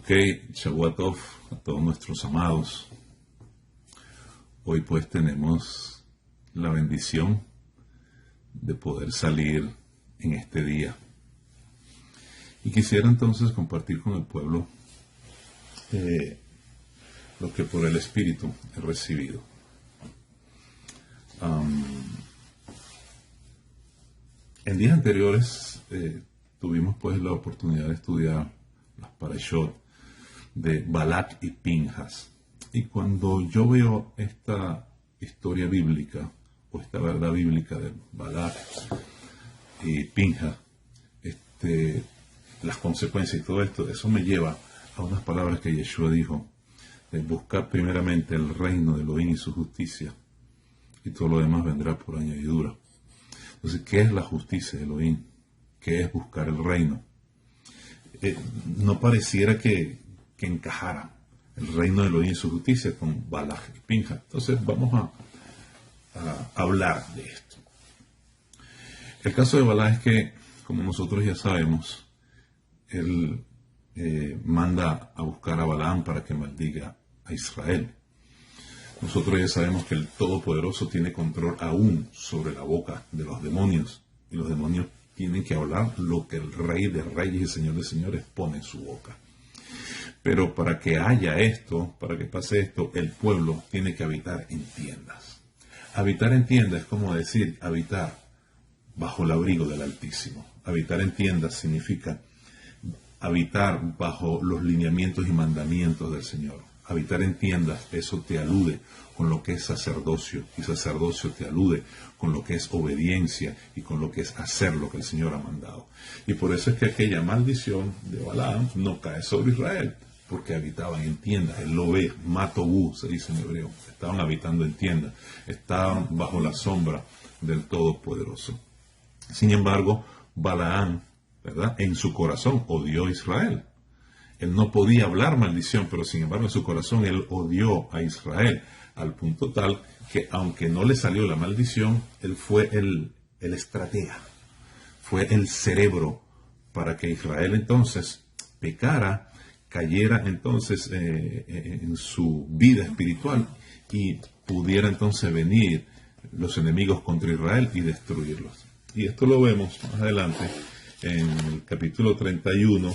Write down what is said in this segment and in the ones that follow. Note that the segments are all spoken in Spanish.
Ok, Shavuot Tov a todos nuestros amados. Hoy pues tenemos la bendición de poder salir en este día. Y quisiera entonces compartir con el pueblo lo que por el Espíritu he recibido. En días anteriores tuvimos pues la oportunidad de estudiar las parashot de Balak y Pinjas. Y cuando yo veo esta historia bíblica o esta verdad bíblica de Balak y Pinjas, las consecuencias y todo esto, eso me lleva a unas palabras que Yeshua dijo, de buscar primeramente el reino de Elohim y su justicia, y todo lo demás vendrá por añadidura. Entonces, ¿qué es la justicia de Elohim? ¿Qué es buscar el reino? No pareciera que encajara el reino de Elohim y su justicia con Balak y Pinjas. Entonces, vamos a hablar de esto. El caso de Balak es que, como nosotros ya sabemos, él manda a buscar a Balaam para que maldiga a Israel. Nosotros ya sabemos que el Todopoderoso tiene control aún sobre la boca de los demonios, y los demonios tienen que hablar lo que el Rey de Reyes y Señor de Señores pone en su boca. Pero para que haya esto, para que pase esto, el pueblo tiene que habitar en tiendas. Habitar en tiendas es como decir habitar bajo el abrigo del Altísimo. Habitar en tiendas significa habitar bajo los lineamientos y mandamientos del Señor. Habitar en tiendas, eso te alude con lo que es sacerdocio, y sacerdocio te alude con lo que es obediencia y con lo que es hacer lo que el Señor ha mandado. Y por eso es que aquella maldición de Balaam no cae sobre Israel, porque habitaban en tiendas. Él lo ve, Matobú se dice en hebreo, estaban habitando en tiendas, estaban bajo la sombra del Todopoderoso. Sin embargo, Balaam, ¿verdad?, en su corazón odió a Israel. Él no podía hablar maldición, pero sin embargo en su corazón él odió a Israel, al punto tal que aunque no le salió la maldición, él fue el estratega, fue el cerebro para que Israel entonces pecara, cayera entonces en su vida espiritual y pudiera entonces venir los enemigos contra Israel y destruirlos. Y esto lo vemos más adelante en el capítulo 31.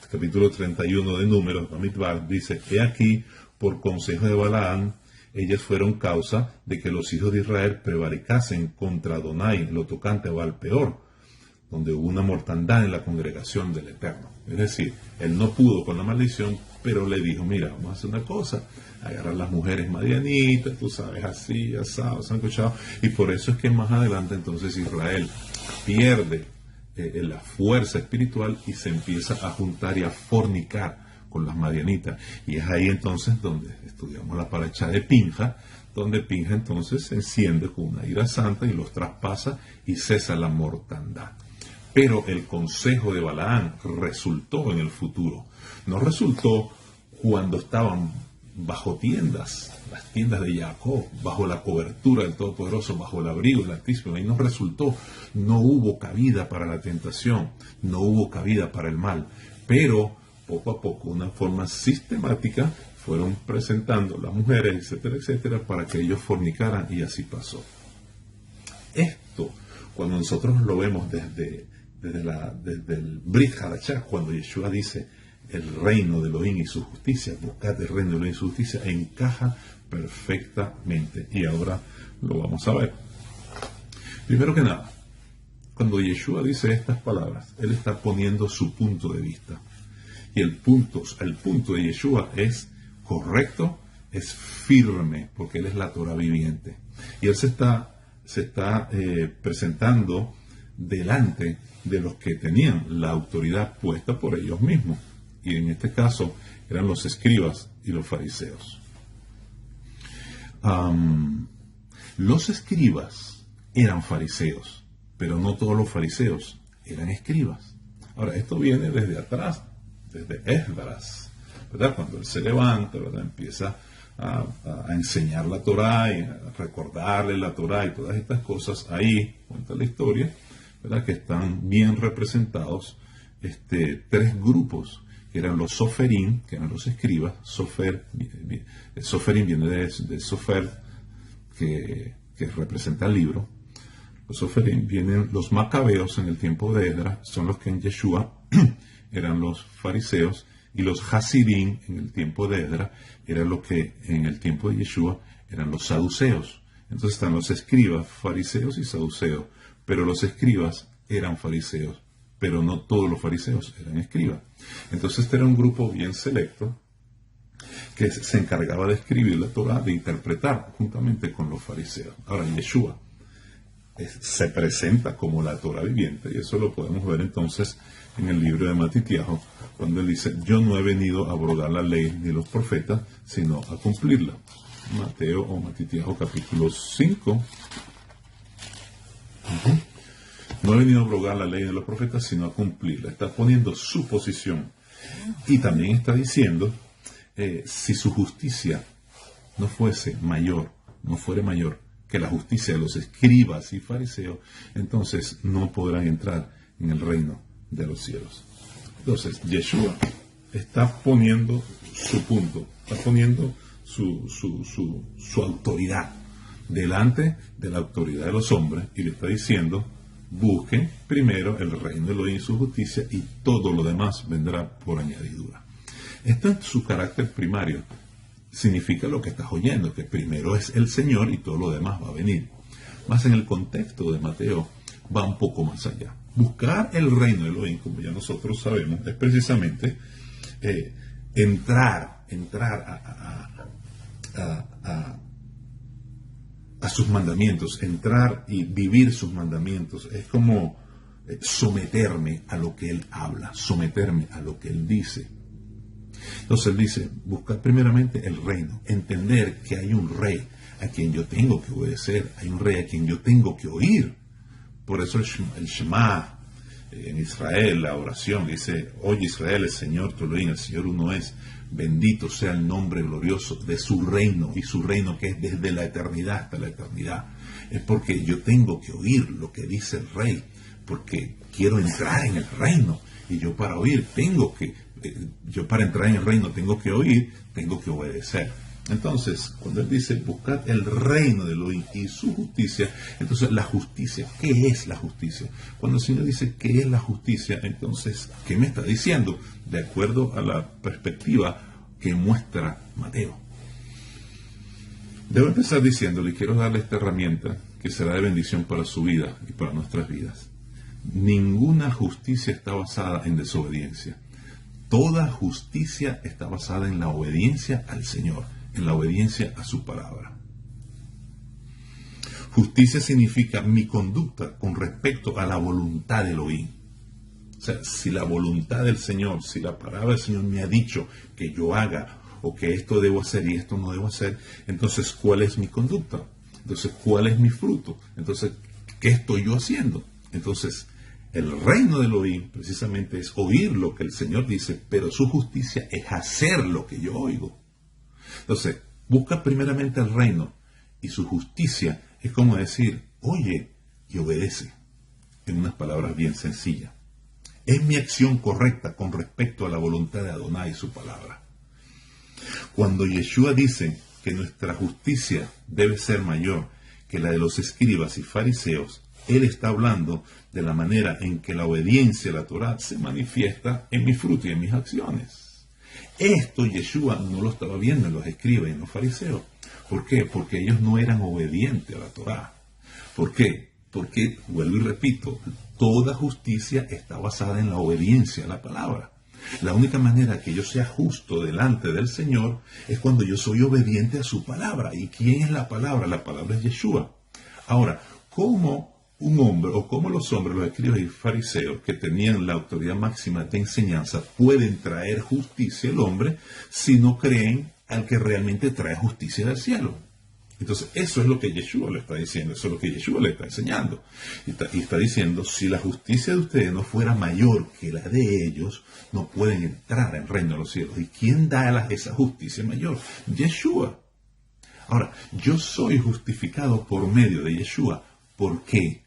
Capítulo 31 de Números, Bamidbar, dice: he aquí, por consejo de Balaam, ellas fueron causa de que los hijos de Israel prevaricasen contra Adonai, lo tocante a Baal-peor, donde hubo una mortandad en la congregación del Eterno. Es decir, él no pudo con la maldición, pero le dijo: mira, vamos a hacer una cosa, agarrar las mujeres madianitas, tú sabes, así, asado, sancochado, y por eso es que más adelante entonces Israel pierde la fuerza espiritual y se empieza a juntar y a fornicar con las madianitas. Y es ahí entonces donde estudiamos la paracha de Pinja, donde Pinja entonces se enciende con una ira santa y los traspasa y cesa la mortandad. Pero el consejo de Balaam resultó en el futuro. No resultó cuando estaban bajo tiendas, las tiendas de Jacob, bajo la cobertura del Todopoderoso, bajo el abrigo del Altísimo. Ahí no resultó, no hubo cabida para la tentación, no hubo cabida para el mal, pero poco a poco, una forma sistemática, fueron presentando las mujeres, etcétera, etcétera, para que ellos fornicaran, y así pasó. Esto, cuando nosotros lo vemos desde el Brit Hadashah, cuando Yeshua dice el reino de Elohim y su justicia, buscad el reino de Elohim y su justicia, encaja perfectamente. Y ahora lo vamos a ver. Primero que nada, cuando Yeshua dice estas palabras, él está poniendo su punto de vista. Y el punto de Yeshua es correcto, es firme, porque él es la Torah viviente. Y él se está presentando delante de los que tenían la autoridad puesta por ellos mismos. Y en este caso eran los escribas y los fariseos. Los escribas eran fariseos, pero no todos los fariseos eran escribas. Ahora, esto viene desde atrás, desde Esdras, ¿verdad? Cuando él se levanta, ¿verdad?, empieza a enseñar la Torá y a recordarle la Torá y todas estas cosas. Ahí cuenta la historia, ¿verdad?, que están bien representados tres grupos, que eran los soferim, que eran los escribas. Soferim viene de sofer, que representa el libro. Los soferim vienen los macabeos en el tiempo de Esdras, son los que en Yeshua eran los fariseos, y los hasidim en el tiempo de Esdras eran los que en el tiempo de Yeshua eran los saduceos. Entonces están los escribas, fariseos y saduceos, pero los escribas eran fariseos, pero no todos los fariseos eran escribas. Entonces este era un grupo bien selecto que se encargaba de escribir la Torah, de interpretar juntamente con los fariseos. Ahora Yeshua se presenta como la Torah viviente, y eso lo podemos ver entonces en el libro de Matitiajo, cuando él dice: yo no he venido a abrogar la ley ni los profetas, sino a cumplirla. Mateo o Matitiajo capítulo 5. No he venido a abrogar la ley de los profetas, sino a cumplirla. Está poniendo su posición. Y también está diciendo, si su justicia no fuese mayor, no fuere mayor que la justicia de los escribas y fariseos, entonces no podrán entrar en el reino de los cielos. Entonces, Yeshua está poniendo su punto, está poniendo su autoridad delante de la autoridad de los hombres, y le está diciendo: busquen primero el reino de Elohim y su justicia, y todo lo demás vendrá por añadidura. Esto es su carácter primario. Significa lo que estás oyendo, que primero es el Señor y todo lo demás va a venir. Más en el contexto de Mateo va un poco más allá. Buscar el reino de Elohim, como ya nosotros sabemos, es precisamente entrar a sus mandamientos, entrar y vivir sus mandamientos. Es como someterme a lo que Él habla, someterme a lo que Él dice. Entonces Él dice: buscar primeramente el reino, entender que hay un rey a quien yo tengo que obedecer, hay un rey a quien yo tengo que oír. Por eso el Shema en Israel, la oración, dice: oye Israel, el Señor tu Elohim, el Señor uno es, bendito sea el nombre glorioso de su reino, y su reino que es desde la eternidad hasta la eternidad. Es porque yo tengo que oír lo que dice el rey, porque quiero entrar en el reino, y yo para oír yo para entrar en el reino tengo que oír, tengo que obedecer. Entonces, cuando Él dice: buscad el reino de Elohim y su justicia, entonces la justicia, ¿qué es la justicia? Cuando el Señor dice ¿qué es la justicia?, entonces, ¿qué me está diciendo? De acuerdo a la perspectiva que muestra Mateo. Debo empezar diciéndole, y quiero darle esta herramienta que será de bendición para su vida y para nuestras vidas. Ninguna justicia está basada en desobediencia. Toda justicia está basada en la obediencia al Señor, en la obediencia a su palabra. Justicia significa mi conducta con respecto a la voluntad de Elohim. O sea, si la voluntad del Señor, si la palabra del Señor me ha dicho que yo haga, o que esto debo hacer y esto no debo hacer, entonces, ¿cuál es mi conducta? Entonces, ¿cuál es mi fruto? Entonces, ¿qué estoy yo haciendo? Entonces, el reino de Elohim precisamente es oír lo que el Señor dice, pero su justicia es hacer lo que yo oigo. Entonces, busca primeramente el reino, y su justicia es como decir: oye y obedece, en unas palabras bien sencillas. Es mi acción correcta con respecto a la voluntad de Adonai y su palabra. Cuando Yeshua dice que nuestra justicia debe ser mayor que la de los escribas y fariseos, Él está hablando de la manera en que la obediencia a la Torah se manifiesta en mi fruto y en mis acciones. Esto Yeshua no lo estaba viendo en los escribas y en los fariseos. ¿Por qué? Porque ellos no eran obedientes a la Torah. ¿Por qué? Porque, vuelvo y repito, toda justicia está basada en la obediencia a la palabra. La única manera que yo sea justo delante del Señor es cuando yo soy obediente a su palabra. ¿Y quién es la palabra? La palabra es Yeshua. Ahora, ¿cómo un hombre, o cómo los hombres, los escribas y fariseos, que tenían la autoridad máxima de enseñanza, pueden traer justicia al hombre si no creen al que realmente trae justicia del cielo? Entonces, eso es lo que Yeshua le está diciendo, eso es lo que Yeshua le está enseñando. Y está diciendo: si la justicia de ustedes no fuera mayor que la de ellos, no pueden entrar en el reino de los cielos. ¿Y quién da esa justicia mayor? Yeshua. Ahora, yo soy justificado por medio de Yeshua. ¿Por qué?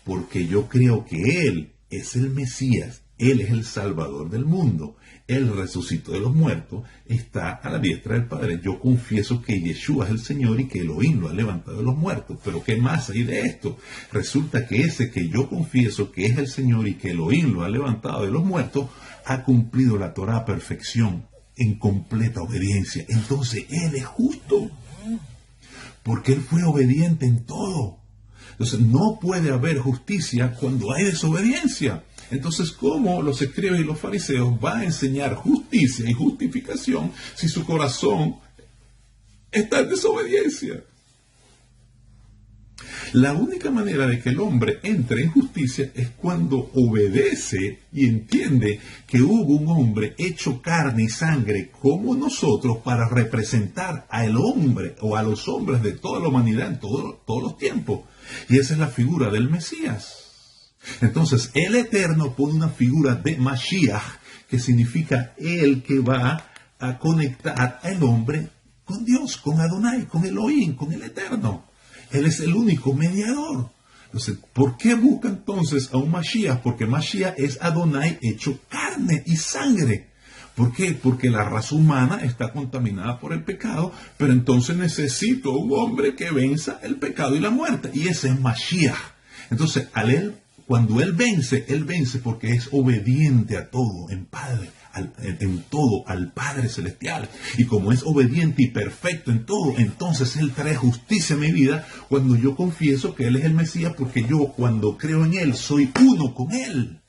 Porque yo creo que Él es el Mesías, Él es el Salvador del mundo. Él resucitó de los muertos, está a la diestra del Padre. Yo confieso que Yeshua es el Señor y que Elohim lo ha levantado de los muertos. Pero ¿qué más hay de esto? Resulta que ese que yo confieso que es el Señor y que Elohim lo ha levantado de los muertos, ha cumplido la Torá a perfección, en completa obediencia. Entonces Él es justo, porque Él fue obediente en todo. Entonces no puede haber justicia cuando hay desobediencia. Entonces, ¿cómo los escribas y los fariseos van a enseñar justicia y justificación si su corazón está en desobediencia? La única manera de que el hombre entre en justicia es cuando obedece y entiende que hubo un hombre hecho carne y sangre como nosotros para representar al hombre o a los hombres de toda la humanidad en todos los tiempos. Y esa es la figura del Mesías. Entonces, el Eterno pone una figura de Mashiach, que significa el que va a conectar al hombre con Dios, con Adonai, con Elohim, con el Eterno. Él es el único mediador. Entonces, ¿por qué busca entonces a un Mashiach? Porque Mashiach es Adonai hecho carne y sangre. ¿Por qué? Porque la raza humana está contaminada por el pecado, pero entonces necesito un hombre que venza el pecado y la muerte. Y ese es Mashiach. Entonces, cuando Él vence porque es obediente a todo, en todo al Padre Celestial. Y como es obediente y perfecto en todo, entonces Él trae justicia a mi vida cuando yo confieso que Él es el Mesías, porque yo cuando creo en Él soy uno con Él.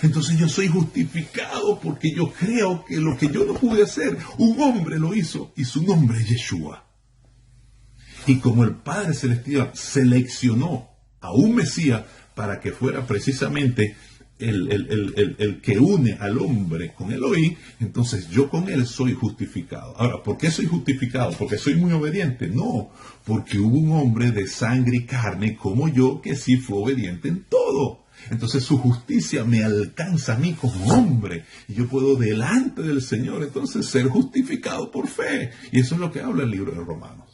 Entonces yo soy justificado porque yo creo que lo que yo no pude hacer, un hombre lo hizo y su nombre es Yeshua. Y como el Padre Celestial seleccionó a un Mesías para que fuera precisamente el que une al hombre con Elohim, entonces yo con él soy justificado. Ahora, ¿por qué soy justificado? ¿Porque soy muy obediente? No, porque hubo un hombre de sangre y carne como yo que sí fue obediente en todo. Entonces su justicia me alcanza a mí como hombre y yo puedo delante del Señor entonces ser justificado por fe. Y eso es lo que habla el libro de Romanos.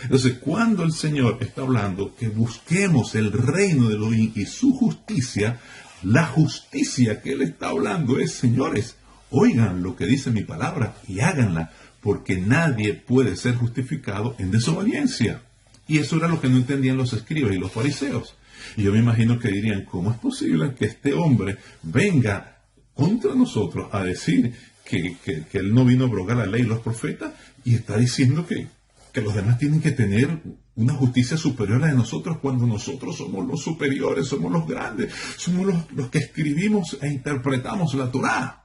Entonces, cuando el Señor está hablando que busquemos el reino de Elohim y su justicia, la justicia que Él está hablando es, señores, oigan lo que dice mi palabra y háganla, porque nadie puede ser justificado en desobediencia. Y eso era lo que no entendían los escribas y los fariseos. Y yo me imagino que dirían, ¿cómo es posible que este hombre venga contra nosotros a decir que Él no vino a abrogar la ley y los profetas y está diciendo que los demás tienen que tener una justicia superior a la de nosotros cuando nosotros somos los superiores, somos los grandes, somos los que escribimos e interpretamos la Torá?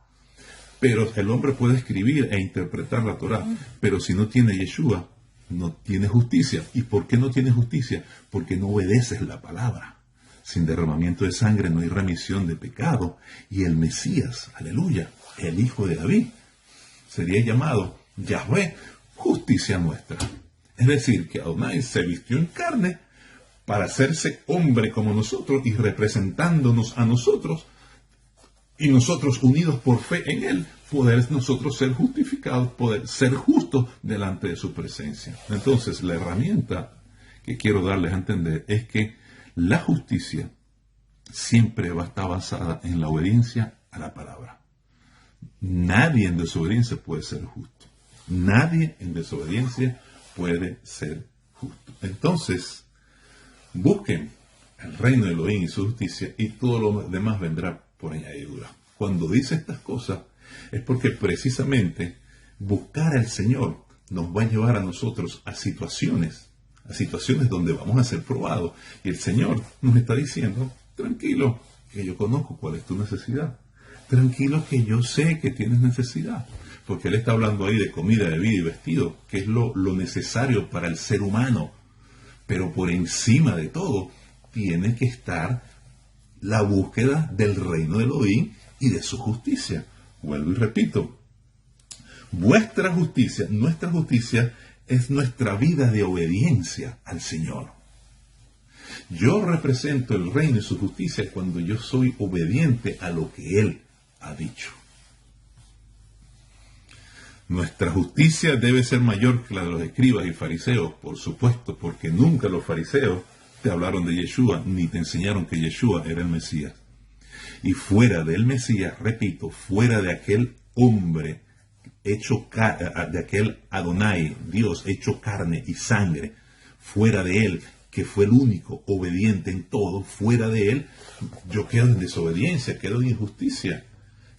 Pero el hombre puede escribir e interpretar la Torá, pero si no tiene Yeshua, no tiene justicia. ¿Y por qué no tiene justicia? Porque no obedeces la palabra. Sin derramamiento de sangre no hay remisión de pecado. Y el Mesías, aleluya, el Hijo de David, sería llamado Yahvé, justicia nuestra. Es decir, que Adonai se vistió en carne para hacerse hombre como nosotros y representándonos a nosotros, y nosotros unidos por fe en Él, poder nosotros ser justificados, poder ser justos delante de su presencia. Entonces, la herramienta que quiero darles a entender es que la justicia siempre va a estar basada en la obediencia a la palabra. Nadie en desobediencia puede ser justo. Nadie en desobediencia puede ser justo. Entonces, busquen el reino de Elohim y su justicia y todo lo demás vendrá por añadidura. Cuando dice estas cosas es porque precisamente buscar al Señor nos va a llevar a nosotros a situaciones donde vamos a ser probados. Y el Señor nos está diciendo, tranquilo, que yo conozco cuál es tu necesidad. Tranquilo, que yo sé que tienes necesidad. Porque Él está hablando ahí de comida, bebida y vestido, que es lo necesario para el ser humano. Pero por encima de todo, tiene que estar la búsqueda del reino de Elohim y de su justicia. Vuelvo y repito, vuestra justicia, nuestra justicia, es nuestra vida de obediencia al Señor. Yo represento el reino y su justicia cuando yo soy obediente a lo que Él ha dicho. Nuestra justicia debe ser mayor que la de los escribas y fariseos, por supuesto, porque nunca los fariseos te hablaron de Yeshua, ni te enseñaron que Yeshua era el Mesías. Y fuera del Mesías, repito, fuera de aquel hombre de aquel Adonai, Dios hecho carne y sangre, fuera de él, que fue el único obediente en todo, fuera de él, yo quedo en desobediencia, quedo en injusticia.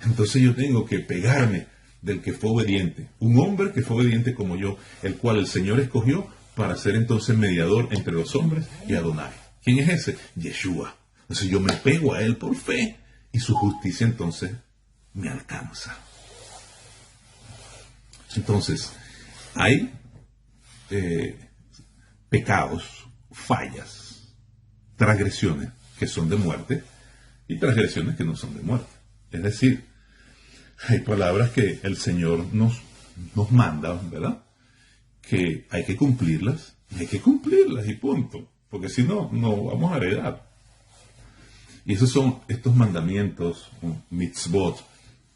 Entonces yo tengo que pegarme del que fue obediente, un hombre que fue obediente como yo, el cual el Señor escogió para ser entonces mediador entre los hombres y Adonai. ¿Quién es ese? Yeshua. Entonces yo me pego a él por fe y su justicia entonces me alcanza. Entonces, hay pecados, fallas, transgresiones que son de muerte y transgresiones que no son de muerte. Es decir, hay palabras que el Señor nos manda, ¿verdad? Que hay que cumplirlas y punto. Porque si no, no vamos a heredar. Y esos son estos mandamientos, mitzvot,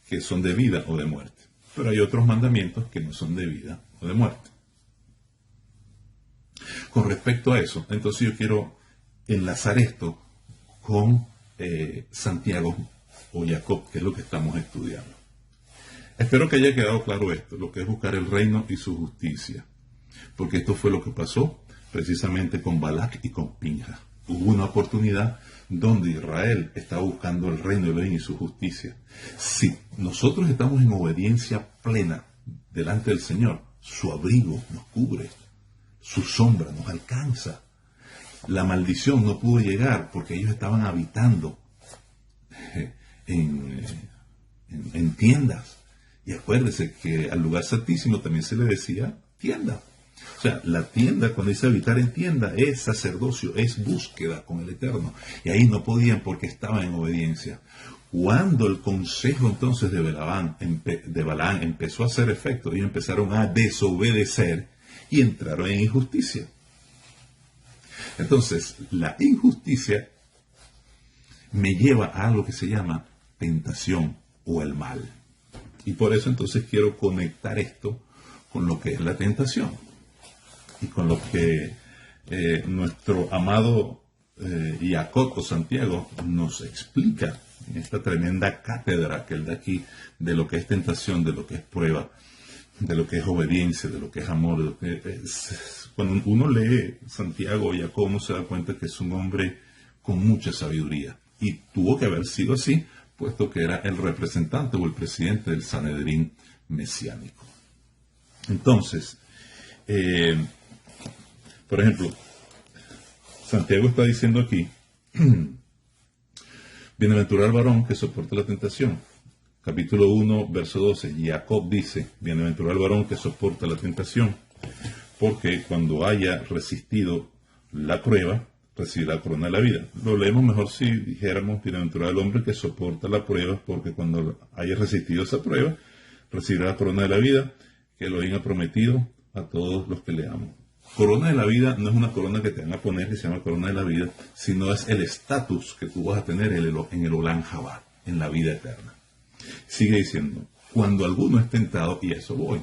que son de vida o de muerte. Pero hay otros mandamientos que no son de vida o de muerte. Con respecto a eso, entonces yo quiero enlazar esto con Santiago o Jacob, que es lo que estamos estudiando. Espero que haya quedado claro esto, lo que es buscar el reino y su justicia. Porque esto fue lo que pasó precisamente con Balac y con Pinja. Hubo una oportunidad donde Israel estaba buscando el reino de Elohim y su justicia. Si nosotros estamos en obediencia plena delante del Señor, su abrigo nos cubre, su sombra nos alcanza. La maldición no pudo llegar porque ellos estaban habitando en tiendas. Y acuérdese que al lugar santísimo también se le decía tienda. O sea, la tienda, cuando dice habitar en tienda, es sacerdocio, es búsqueda con el Eterno. Y ahí no podían porque estaban en obediencia. Cuando el consejo entonces de Balaam empezó a hacer efecto, ellos empezaron a desobedecer y entraron en injusticia. Entonces, la injusticia me lleva a algo que se llama tentación o el mal. Y por eso entonces quiero conectar esto con lo que es la tentación. Y con lo que nuestro amado Jacob o Santiago nos explica en esta tremenda cátedra que él da aquí de lo que es tentación, de lo que es prueba, de lo que es obediencia, de lo que es amor. De lo que es. Cuando uno lee Santiago o Jacob, uno se da cuenta que es un hombre con mucha sabiduría. Y tuvo que haber sido así, puesto que era el representante o el presidente del Sanedrín mesiánico. Entonces, por ejemplo, Santiago está diciendo aquí, bienaventurado el varón que soporta la tentación. Capítulo 1, verso 12, Jacob dice, bienaventurado el varón que soporta la tentación, porque cuando haya resistido la prueba, recibirá la corona de la vida. Lo leemos mejor si dijéramos, bienaventurado el hombre que soporta la prueba, porque cuando haya resistido esa prueba, recibirá la corona de la vida, que Elohim ha prometido a todos los que le aman. Corona de la vida no es una corona que te van a poner que se llama corona de la vida, sino es el estatus que tú vas a tener en el Olam Jabá, en la vida eterna. Sigue diciendo, cuando alguno es tentado, y a eso voy,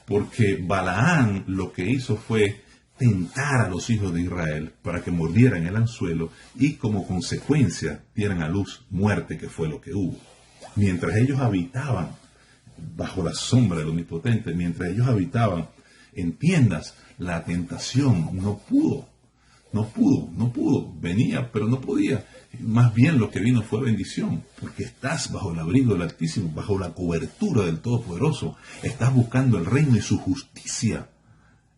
porque Balaam lo que hizo fue tentar a los hijos de Israel para que mordieran el anzuelo y como consecuencia dieran a luz muerte, que fue lo que hubo. Mientras ellos habitaban bajo la sombra del Omnipotente, mientras ellos habitaban en tiendas, la tentación no pudo, venía, pero no podía. Más bien lo que vino fue bendición, porque estás bajo el abrigo del Altísimo, bajo la cobertura del Todopoderoso, estás buscando el reino y su justicia,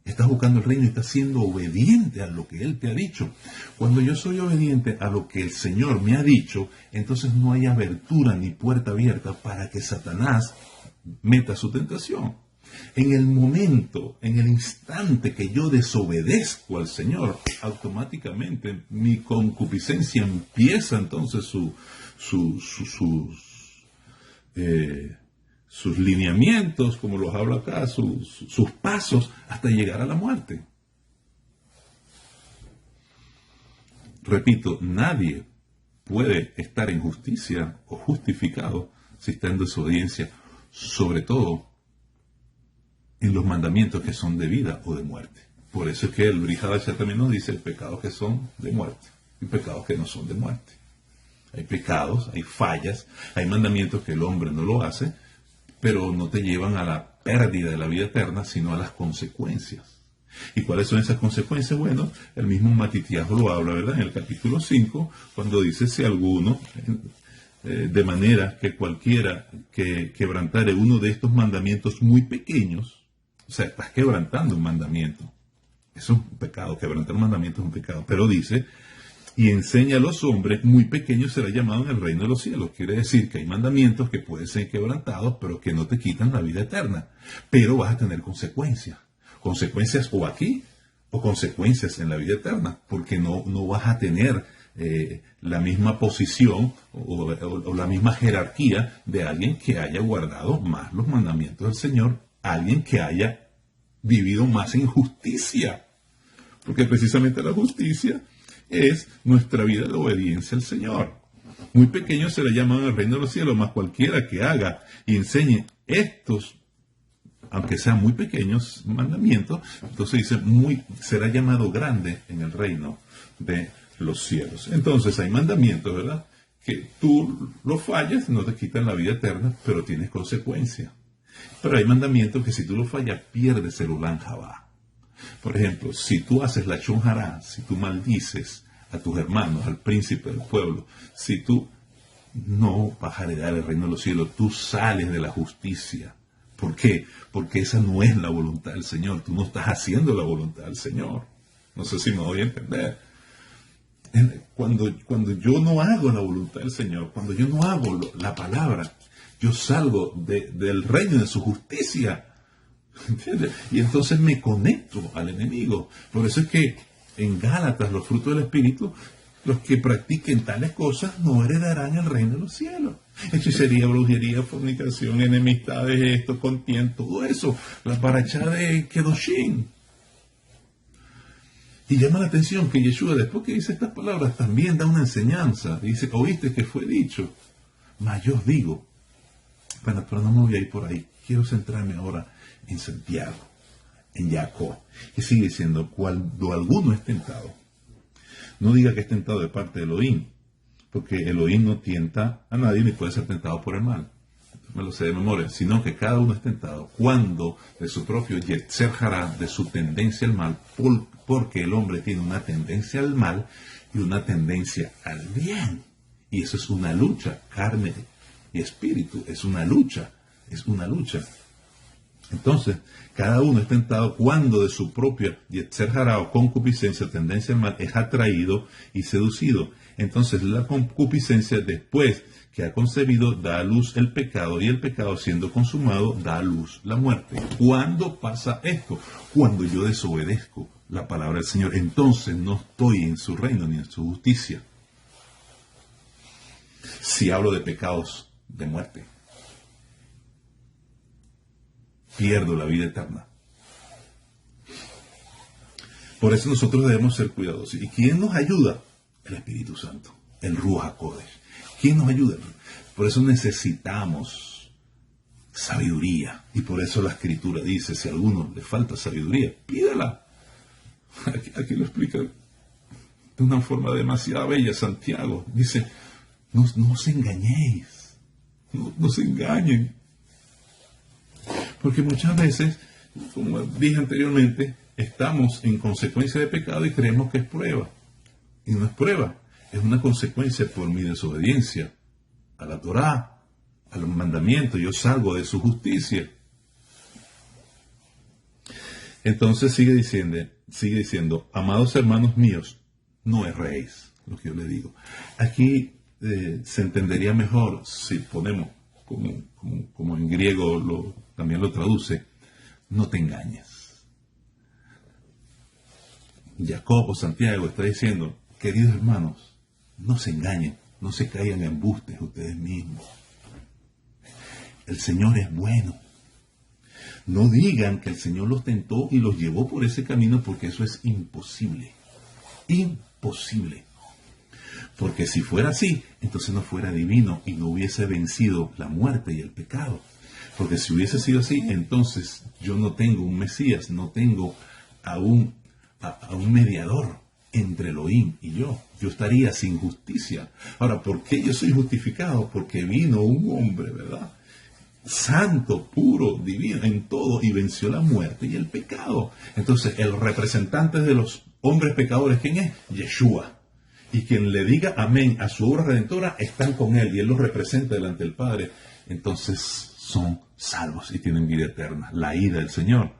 estás buscando el reino y estás siendo obediente a lo que Él te ha dicho. Cuando yo soy obediente a lo que el Señor me ha dicho, entonces no hay abertura ni puerta abierta para que Satanás meta su tentación. En el momento, en el instante que yo desobedezco al Señor, automáticamente mi concupiscencia empieza entonces sus lineamientos, como los hablo acá, sus pasos hasta llegar a la muerte. Repito, nadie puede estar en justicia o justificado si está en desobediencia, sobre todo en los mandamientos que son de vida o de muerte. Por eso es que el Brit Hadashah también nos dice pecados que son de muerte y pecados que no son de muerte. hay pecados, hay fallas, hay mandamientos que el hombre no lo hace, pero no te llevan a la pérdida de la vida eterna, sino a las consecuencias. ¿Y cuáles son esas consecuencias? Bueno, el mismo Matitiajo lo habla, ¿verdad? En el capítulo 5, cuando dice, si alguno, de manera que cualquiera que quebrantare uno de estos mandamientos muy pequeños, o sea, estás quebrantando un mandamiento. Eso es un pecado, quebrantar un mandamiento es un pecado. Pero dice, y enseña a los hombres, muy pequeños será llamado en el reino de los cielos. Quiere decir que hay mandamientos que pueden ser quebrantados, pero que no te quitan la vida eterna. Pero vas a tener consecuencias. Consecuencias o aquí, o consecuencias en la vida eterna, porque no vas a tener la misma posición o la misma jerarquía de alguien que haya guardado más los mandamientos del Señor, alguien que haya vivido más en justicia. Porque precisamente la justicia es nuestra vida de obediencia al Señor. Muy pequeño será llamado en el reino de los cielos, mas cualquiera que haga y enseñe estos, aunque sean muy pequeños mandamientos, entonces dice, será llamado grande en el reino de los cielos. Entonces hay mandamientos, ¿verdad? Que tú los fallas, no te quitan la vida eterna, pero tienes consecuencias. Pero hay mandamientos que si tú los fallas, pierdes el Ulan Jabá. Por ejemplo, si tú haces la chonjará, si tú maldices a tus hermanos, al príncipe del pueblo, si tú no vas a heredar el reino de los cielos, tú sales de la justicia. ¿Por qué? Porque esa no es la voluntad del Señor. Tú no estás haciendo la voluntad del Señor. No sé si me voy a entender. Cuando yo no hago la voluntad del Señor, cuando yo no hago la palabra, yo salgo del reino de su justicia. ¿Entiendes? Y entonces me conecto al enemigo. Por eso es que en Gálatas, los frutos del Espíritu, los que practiquen tales cosas no heredarán el reino de los cielos. Hechicería, brujería, fornicación, enemistades, esto, contienda, todo eso. La paracha de Kedoshim. Y llama la atención que Yeshua, después que dice estas palabras, también da una enseñanza. Dice, oíste que fue dicho. Mas yo os digo, bueno, pero no me voy a ir por ahí. Quiero centrarme ahora en Santiago, en Jacob. Y sigue diciendo, cuando alguno es tentado, no diga que es tentado de parte de Elohim, porque Elohim no tienta a nadie ni puede ser tentado por el mal. Me lo sé de memoria, sino que cada uno es tentado cuando de su propio Yetzer Hará, de su tendencia al mal, porque el hombre tiene una tendencia al mal y una tendencia al bien. Y eso es una lucha, carne y espíritu, es una lucha. Entonces, cada uno es tentado cuando de su propia Yetzer Hará o concupiscencia, tendencia al mal, es atraído y seducido. Entonces, la concupiscencia, después que ha concebido, da a luz el pecado, y el pecado, siendo consumado, da a luz la muerte. ¿Cuándo pasa esto? Cuando yo desobedezco la palabra del Señor. Entonces no estoy en su reino ni en su justicia. Si hablo de pecados de muerte, pierdo la vida eterna. Por eso nosotros debemos ser cuidadosos. ¿Y quién nos ayuda? El Espíritu Santo, el Ruach HaKodesh. ¿Quién nos ayuda? Por eso necesitamos sabiduría. Y por eso la Escritura dice, si a alguno le falta sabiduría, pídala. Aquí lo explica de una forma demasiado bella Santiago. Dice, no os engañéis. No se engañen. Porque muchas veces, como dije anteriormente, estamos en consecuencia de pecado y creemos que es prueba. Y no es prueba, es una consecuencia por mi desobediencia a la Torá, a los mandamientos. Yo salgo de su justicia. Entonces sigue diciendo, amados hermanos míos, no erréis, lo que yo le digo. Aquí se entendería mejor si ponemos, como en griego también lo traduce, no te engañes. Jacob o Santiago está diciendo, queridos hermanos, no se engañen, no se caigan en embustes ustedes mismos. El Señor es bueno. No digan que el Señor los tentó y los llevó por ese camino, porque eso es imposible. Imposible. Porque si fuera así, entonces no fuera divino y no hubiese vencido la muerte y el pecado. Porque si hubiese sido así, entonces yo no tengo un Mesías, no tengo a un mediador entre Elohim y yo. Yo estaría sin justicia. Ahora, ¿por qué yo soy justificado? Porque vino un hombre, ¿verdad? Santo, puro, divino en todo, y venció la muerte y el pecado. Entonces, el representante de los hombres pecadores, ¿quién es? Yeshua. Y quien le diga amén a su obra redentora, están con él, y él los representa delante del Padre. Entonces, son salvos y tienen vida eterna. La ira del Señor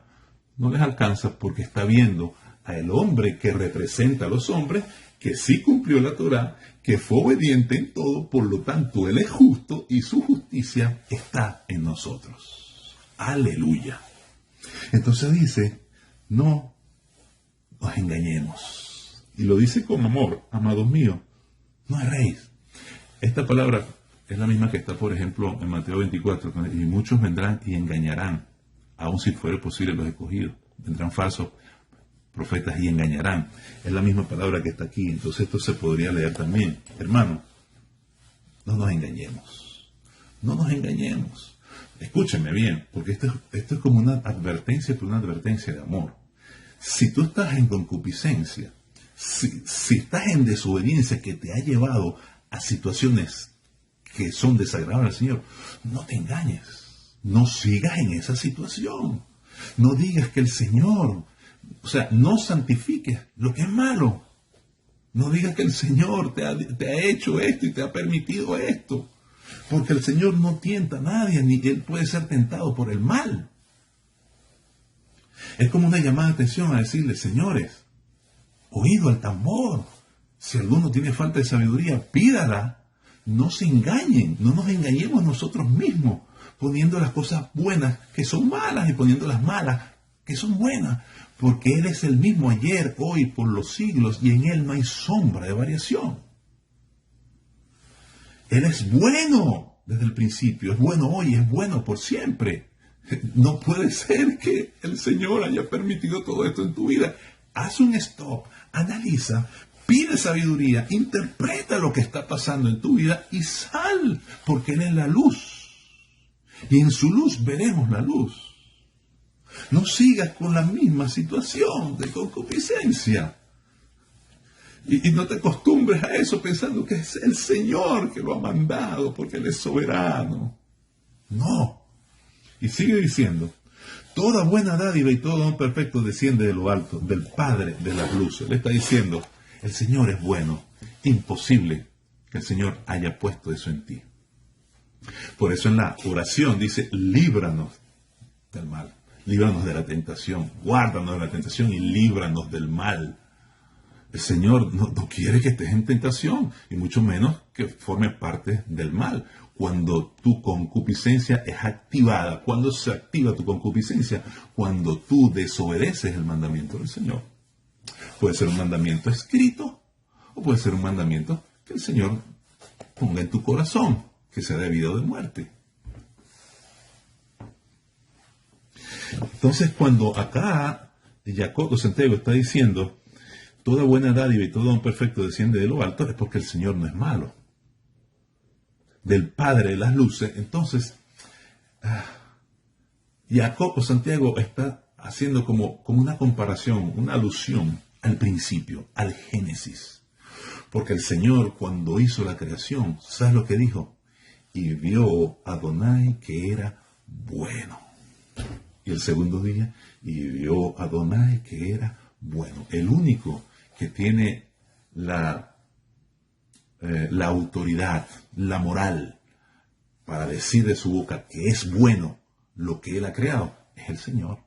no les alcanza porque está viendo al hombre que representa a los hombres, que sí cumplió la Torá, que fue obediente en todo, por lo tanto Él es justo y su justicia está en nosotros. Aleluya. Entonces dice, no nos engañemos. Y lo dice con amor, amados míos, no erréis. Esta palabra es la misma que está, por ejemplo, en Mateo 24, y muchos vendrán y engañarán, aun si fuere posible los escogidos. Vendrán falsos profetas y engañarán. Es la misma palabra que está aquí. Entonces esto se podría leer también. Hermano, no nos engañemos. No nos engañemos. Escúchenme bien, porque esto es como una advertencia, pero una advertencia de amor. Si tú estás en concupiscencia, si estás en desobediencia que te ha llevado a situaciones que son desagradables al Señor, no te engañes. No sigas en esa situación. No digas que el Señor, o sea, no santifiques lo que es malo. No digas que el Señor te ha hecho esto y te ha permitido esto. Porque el Señor no tienta a nadie, ni Él puede ser tentado por el mal. Es como una llamada de atención a decirle, señores, oído al tambor. Si alguno tiene falta de sabiduría, pídala. No se engañen, no nos engañemos nosotros mismos, poniendo las cosas buenas que son malas y poniendo las malas que son buenas. Porque Él es el mismo ayer, hoy, por los siglos, y en Él no hay sombra de variación. Él es bueno desde el principio, es bueno hoy, es bueno por siempre. No puede ser que el Señor haya permitido todo esto en tu vida. Haz un stop, analiza, pide sabiduría, interpreta lo que está pasando en tu vida y sal, porque Él es la luz. Y en su luz veremos la luz. No sigas con la misma situación de concupiscencia. Y no te acostumbres a eso pensando que es el Señor que lo ha mandado porque Él es soberano. No. Y sigue diciendo, toda buena dádiva y todo don perfecto desciende de lo alto, del Padre de las luces. Le está diciendo, el Señor es bueno. Imposible que el Señor haya puesto eso en ti. Por eso en la oración dice, líbranos del mal. Líbranos de la tentación, guárdanos de la tentación y líbranos del mal. El Señor no quiere que estés en tentación, y mucho menos que forme parte del mal. Cuando tu concupiscencia es activada, cuando se activa tu concupiscencia, cuando tú desobedeces el mandamiento del Señor. Puede ser un mandamiento escrito, o puede ser un mandamiento que el Señor ponga en tu corazón, que sea debido de muerte. Entonces, cuando acá Jacobo Santiago está diciendo, toda buena dádiva y todo don perfecto desciende de lo alto, es porque el Señor no es malo. Del Padre de las luces, entonces, Jacobo Santiago está haciendo como una comparación, una alusión al principio, al Génesis. Porque el Señor, cuando hizo la creación, ¿sabes lo que dijo? Y vio a Adonai que era bueno. Y el segundo día, y vio a Adonai que era bueno. El único que tiene la autoridad, la moral, para decir de su boca que es bueno lo que Él ha creado, es el Señor.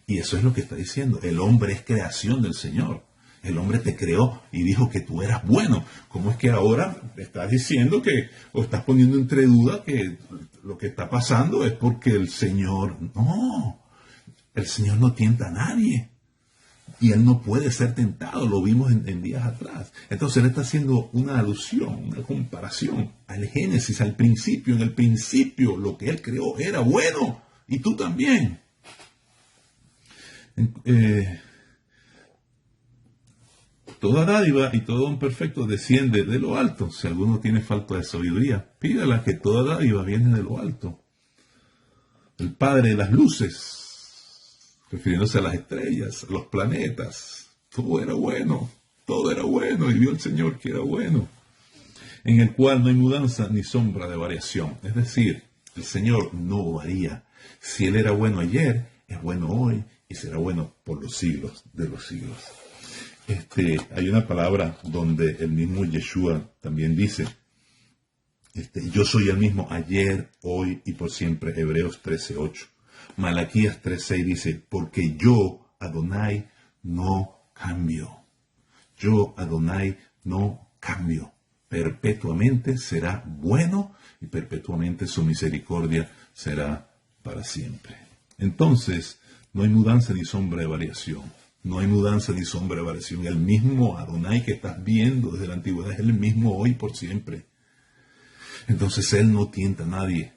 Y eso es lo que está diciendo. El hombre es creación del Señor. El hombre te creó y dijo que tú eras bueno. ¿Cómo es que ahora estás diciendo que, o estás poniendo entre duda que lo que está pasando es porque el Señor... No, el Señor no tienta a nadie. Y Él no puede ser tentado, lo vimos en días atrás. Entonces Él está haciendo una alusión, una comparación al Génesis, al principio. En el principio lo que Él creó era bueno, y tú también. Toda dádiva y todo don perfecto desciende de lo alto. Si alguno tiene falta de sabiduría, pídala, que toda dádiva viene de lo alto. El Padre de las luces, refiriéndose a las estrellas, a los planetas, todo era bueno. Todo era bueno y vio el Señor que era bueno, en el cual no hay mudanza ni sombra de variación. Es decir, el Señor no varía. Si Él era bueno ayer, es bueno hoy y será bueno por los siglos de los siglos. Hay una palabra donde el mismo Yeshua también dice, yo soy el mismo ayer, hoy y por siempre. Hebreos 13:8. Malaquías 3:6 dice, porque yo, Adonai, no cambio. Yo, Adonai, no cambio. Perpetuamente será bueno y perpetuamente su misericordia será para siempre. Entonces, no hay mudanza ni sombra de variación. No hay mudanza ni sombra de variación. El mismo Adonai que estás viendo desde la antigüedad es el mismo hoy por siempre. Entonces Él no tienta a nadie.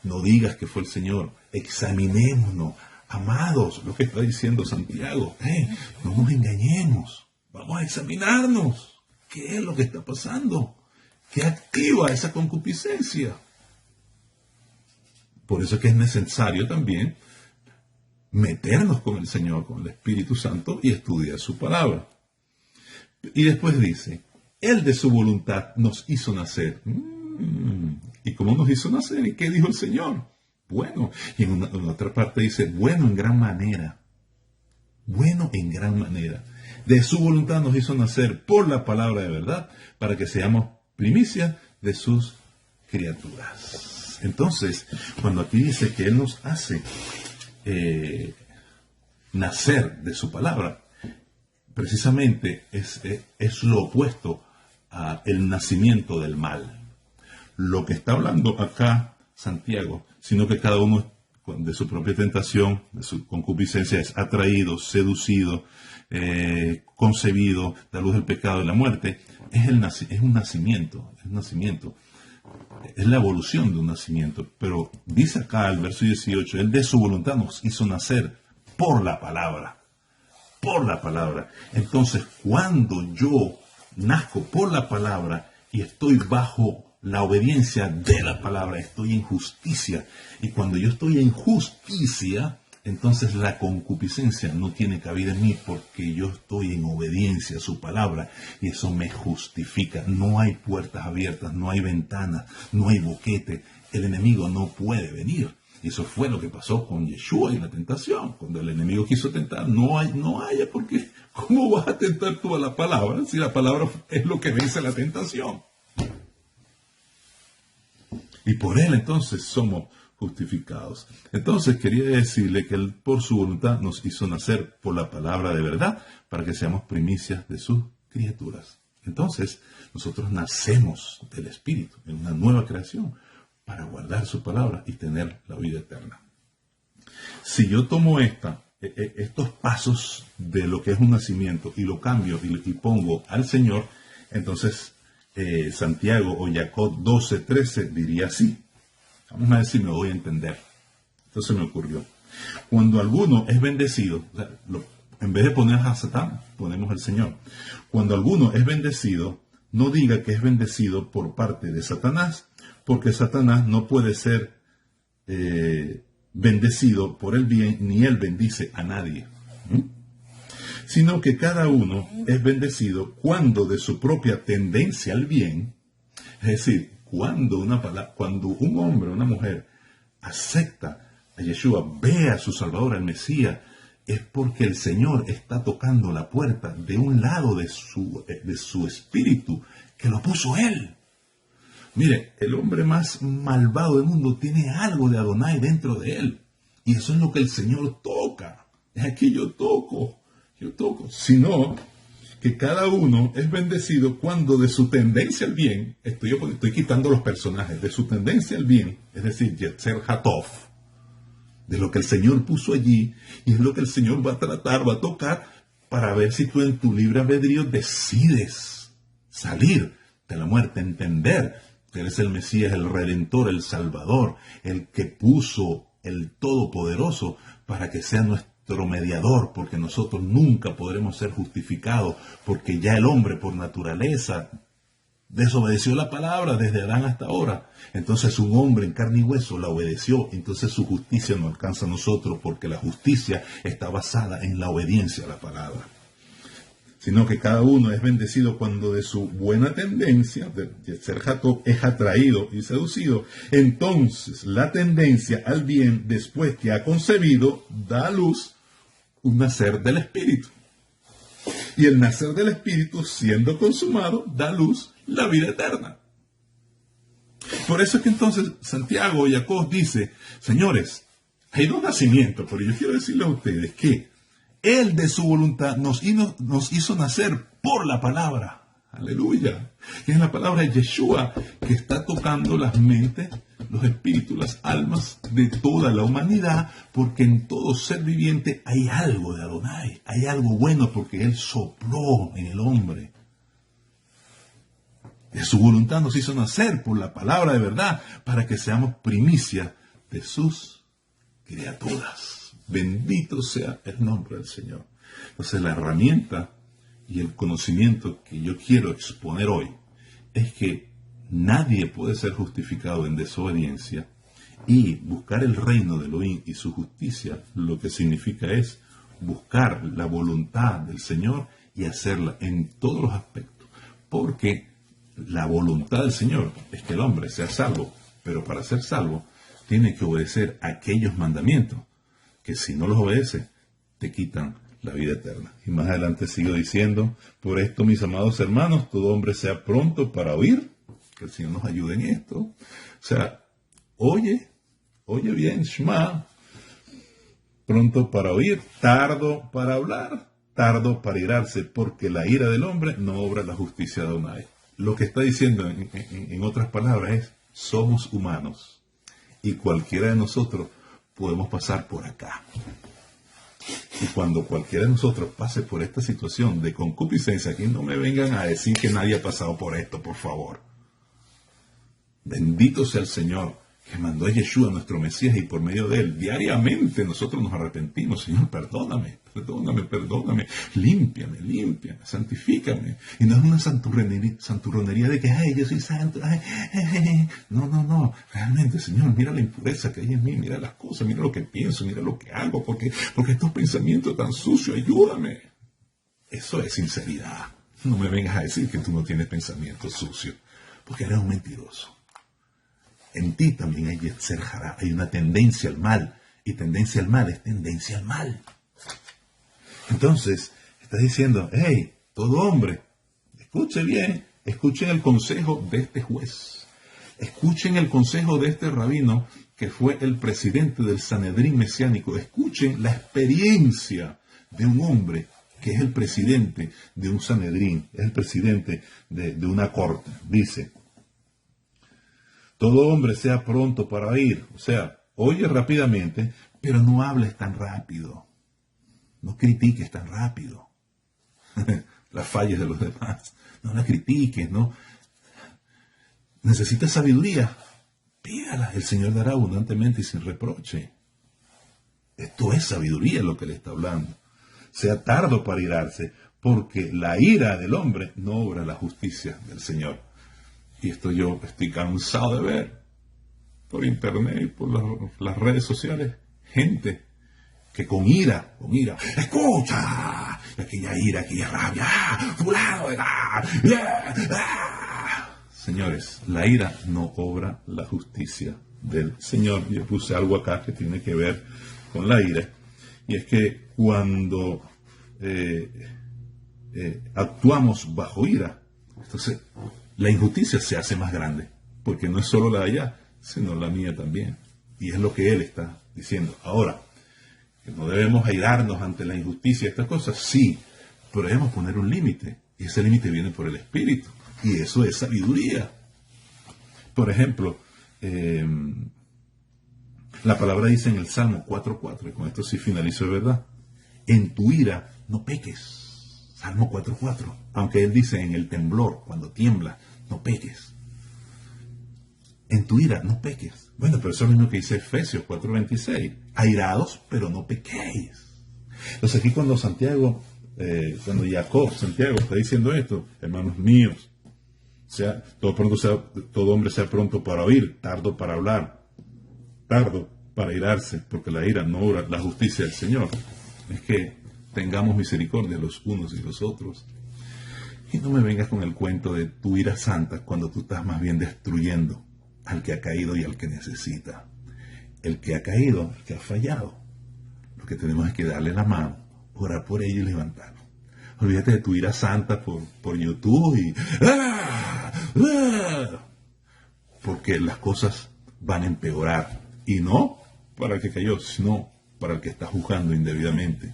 No digas que fue el Señor. Examinémonos, amados, lo que está diciendo Santiago. No nos engañemos. Vamos a examinarnos. ¿Qué es lo que está pasando? ¿Qué activa esa concupiscencia? Por eso es que es necesario también meternos con el Señor, con el Espíritu Santo y estudiar su palabra. Y después dice, Él de su voluntad nos hizo nacer. ¿Y cómo nos hizo nacer? ¿Y qué dijo el Señor? Bueno. Y en otra parte dice, bueno en gran manera. Bueno en gran manera. De su voluntad nos hizo nacer por la palabra de verdad, para que seamos primicia de sus criaturas. Entonces, cuando aquí dice que Él nos hace nacer de su palabra, precisamente es lo opuesto al nacimiento del mal. Lo que está hablando acá Santiago, sino que cada uno de su propia tentación, de su concupiscencia, es atraído, seducido, concebido, da luz del pecado y la muerte, es un nacimiento, es la evolución de un nacimiento. Pero dice acá el verso 18, Él de su voluntad nos hizo nacer por la palabra. Entonces, cuando yo nazco por la palabra y estoy bajo la obediencia de la palabra, estoy en justicia. Y cuando yo estoy en justicia, entonces la concupiscencia no tiene cabida en mí, porque yo estoy en obediencia a su palabra y eso me justifica. No hay puertas abiertas, no hay ventanas, no hay boquete. El enemigo no puede venir. Y eso fue lo que pasó con Yeshua y la tentación. Cuando el enemigo quiso tentar, no haya, porque ¿cómo vas a tentar tú a la palabra si la palabra es lo que vence la tentación? Y por Él entonces somos justificados. Entonces quería decirle que Él por su voluntad nos hizo nacer por la palabra de verdad, para que seamos primicias de sus criaturas. Entonces nosotros nacemos del Espíritu en una nueva creación para guardar su palabra y tener la vida eterna. Si yo tomo estos pasos de lo que es un nacimiento y lo cambio y pongo al Señor, entonces Santiago o Jacob 12:13 diría así. Vamos a ver si me voy a entender. Entonces me ocurrió. Cuando alguno es bendecido, o sea, en vez de poner a Satán, ponemos al Señor. Cuando alguno es bendecido, no diga que es bendecido por parte de Satanás, porque Satanás no puede ser bendecido por el bien, ni él bendice a nadie. Sino que cada uno es bendecido cuando de su propia tendencia al bien, es decir, cuando un hombre o una mujer acepta a Yeshua, ve a su Salvador, al Mesías, es porque el Señor está tocando la puerta de un lado de su espíritu, que lo puso Él. Mire, el hombre más malvado del mundo tiene algo de Adonai dentro de él. Y eso es lo que el Señor toca. Es aquí yo toco. Sino que cada uno es bendecido cuando de su tendencia al bien, estoy quitando los personajes, de su tendencia al bien, es decir, Yetzer Hatov, de lo que el Señor puso allí, y es lo que el Señor va a tratar, va a tocar, para ver si tú en tu libre albedrío decides salir de la muerte, entender que Él es el Mesías, el Redentor, el Salvador, el que puso el Todopoderoso para que sea nuestro mediador, porque nosotros nunca podremos ser justificados, porque ya el hombre por naturaleza desobedeció la palabra desde Adán hasta ahora. Entonces un hombre en carne y hueso la obedeció, entonces su justicia no alcanza a nosotros, porque la justicia está basada en la obediencia a la palabra. sino que cada uno es bendecido cuando de su buena tendencia, de ser Jacob, es atraído y seducido. Entonces, la tendencia al bien, después que ha concebido, da a luz un nacer del Espíritu. Y el nacer del Espíritu, siendo consumado, da a luz la vida eterna. Por eso es que entonces Santiago y Jacob dice, señores, hay dos nacimientos, pero yo quiero decirles a ustedes que Él de su voluntad nos hizo nacer por la palabra. Aleluya. Que es la palabra de Yeshua que está tocando las mentes, los espíritus, las almas de toda la humanidad, porque en todo ser viviente hay algo de Adonai, hay algo bueno porque Él sopló en el hombre. De su voluntad nos hizo nacer por la palabra de verdad para que seamos primicia de sus criaturas. Bendito sea el nombre del Señor. Entonces la herramienta y el conocimiento que yo quiero exponer hoy es que nadie puede ser justificado en desobediencia, y buscar el reino de Elohim y su justicia lo que significa es buscar la voluntad del Señor y hacerla en todos los aspectos, porque la voluntad del Señor es que el hombre sea salvo, pero para ser salvo tiene que obedecer aquellos mandamientos que si no los obedece te quitan la vida eterna. Y más adelante sigo diciendo, por esto, mis amados hermanos, todo hombre sea pronto para oír, que el Señor nos ayude en esto. O sea, oye bien, Shema, pronto para oír, tardo para hablar, tardo para irarse, porque la ira del hombre no obra la justicia de Adonai. Lo que está diciendo en otras palabras es, somos humanos y cualquiera de nosotros podemos pasar por acá. Y cuando cualquiera de nosotros pase por esta situación de concupiscencia, aquí no me vengan a decir que nadie ha pasado por esto, por favor. Bendito sea el Señor que mandó a Yeshua, nuestro Mesías, y por medio de él diariamente nosotros nos arrepentimos. Señor, perdóname, límpiame, santifícame. Y no es una santurronería de que, ay, yo soy santo, No, realmente, Señor, mira la impureza que hay en mí, mira las cosas, mira lo que pienso, mira lo que hago, porque estos pensamientos tan sucios, ayúdame. Eso es sinceridad. No me vengas a decir que tú no tienes pensamientos sucios, porque eres un mentiroso. En ti también hay Yetzer Hará, hay una tendencia al mal, y tendencia al mal es tendencia al mal. Entonces, está diciendo, hey, todo hombre, escuche bien, escuchen el consejo de este juez, escuchen el consejo de este rabino que fue el presidente del Sanedrín mesiánico, escuchen la experiencia de un hombre que es el presidente de un Sanedrín, es el presidente de una corte. Dice, todo hombre sea pronto para oír, o sea, oye rápidamente, pero no hables tan rápido. No critiques tan rápido las fallas de los demás. No las critiques, ¿no? ¿Necesitas sabiduría? Pídala, el Señor dará abundantemente y sin reproche. Esto es sabiduría lo que le está hablando. Sea tardo para irarse, porque la ira del hombre no obra la justicia del Señor. Y esto yo estoy cansado de ver por internet y por las redes sociales, gente que con ira, escucha, aquella ira, aquella rabia, fulano, Señores, la ira no obra la justicia del Señor. Yo puse algo acá que tiene que ver con la ira, y es que cuando actuamos bajo ira, entonces la injusticia se hace más grande, porque no es solo la de allá, sino la mía también. Y es lo que él está diciendo. Ahora, que no debemos airarnos ante la injusticia y estas cosas, sí, pero debemos poner un límite, y ese límite viene por el Espíritu, y eso es sabiduría. Por ejemplo, la palabra dice en el Salmo 4:4, y con esto sí finalizo de verdad, en tu ira no peques. Salmo 4:4, aunque él dice en el temblor, cuando tiembla, no peques. En tu ira no peques. Bueno, pero eso es lo mismo que dice Efesios 4:26. Airados, pero no pequéis. Entonces aquí cuando Santiago está diciendo esto, hermanos míos, todo hombre sea pronto para oír, tardo para hablar, tardo para irarse, porque la ira no obra la justicia del Señor. Es que tengamos misericordia los unos y los otros. Y no me vengas con el cuento de tu ira santa cuando tú estás más bien destruyendo al que ha caído y al que necesita. El que ha caído, el que ha fallado. Lo que tenemos es que darle la mano, orar por ello y levantarlo. Olvídate de tu ira santa por YouTube y... ¡ah! ¡ah! Porque las cosas van a empeorar. Y no para el que cayó, sino para el que está juzgando indebidamente.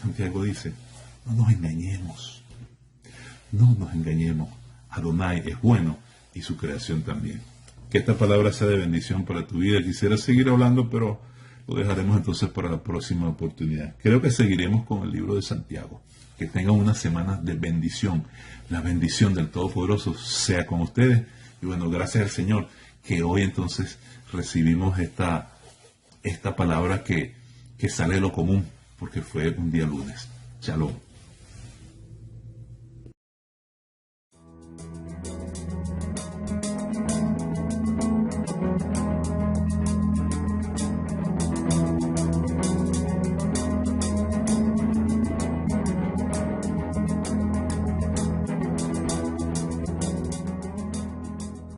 Santiago dice, no nos engañemos. No nos engañemos. Adonai es bueno y su creación también. Que esta palabra sea de bendición para tu vida. Quisiera seguir hablando, pero lo dejaremos entonces para la próxima oportunidad. Creo que seguiremos con el libro de Santiago. Que tengan una semana de bendición. La bendición del Todopoderoso sea con ustedes. Y bueno, gracias al Señor que hoy entonces recibimos esta palabra que sale de lo común, porque fue un día lunes. Shalom.